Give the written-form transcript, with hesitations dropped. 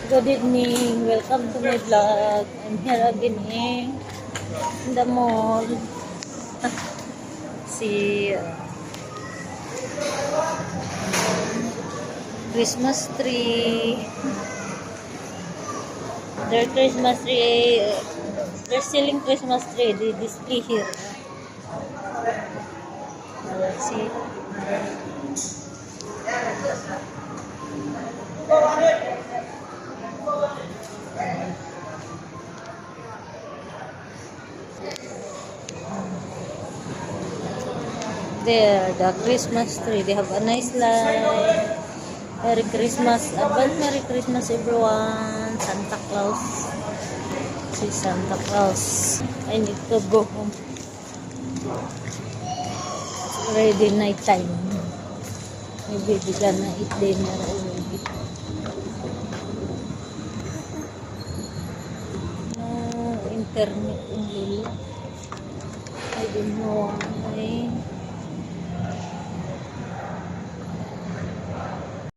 Good evening. Welcome to my vlog. I'm here again in the mall. See Christmas tree. Their Christmas tree. They're selling Christmas tree. They display here. See. There, the Christmas tree. They have a nice light. Merry Christmas. Advance Merry Christmas, everyone. Santa Claus. See Santa Claus. I need to go home. It's already night time. Maybe we're gonna eat dinner already. No internet only. I don't know.